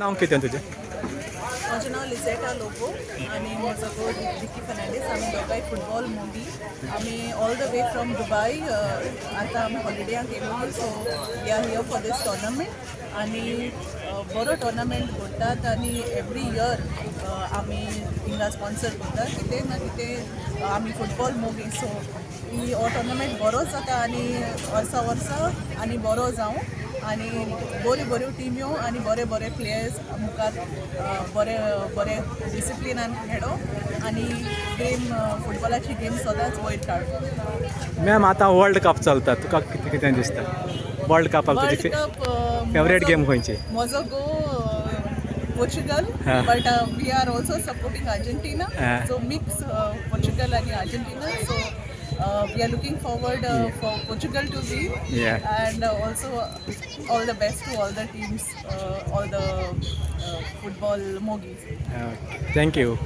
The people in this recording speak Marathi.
नाव कितें तुजें? म्हजें नांव लिजेटा लोबो आनी म्हजो घोव विकी फर्नांडीस. आमी दोगांय फुटबॉल मोगी. आमी all the way from Dubai आतां आमी हॉलिडेयांक येयलोली, so we are here for this tournament. आनी बरो टोर्नामेंट करतात आनी एवरी इयर आमी हिंगा स्पॉन्सर करतात कितें ना कितें. आमी फुटबॉल मोगी, सो ही हो टोर्नामेंट बरो जाता आनी वर्सा आनी बरो जावं आनी बऱ्यो टिम्यो आनी बरे प्लेयर्स मुखार बरे डिसिप्लिनान खेळो आनी गेम फुटबॉलाची गेम सदांच वयर काडप. मॅम आतां वर्ल्ड कप चलता, तुका कितें दिसता? वर्ल्ड कपाक तुजी फेवरेट गेम खंयची? म्हजो Portugal, but we are also supporting Argentina, so mix Portugal आनी Argentina. So we are looking forward for Portugal to win, and also all the best to all the teams, all the football mogis. Thank you.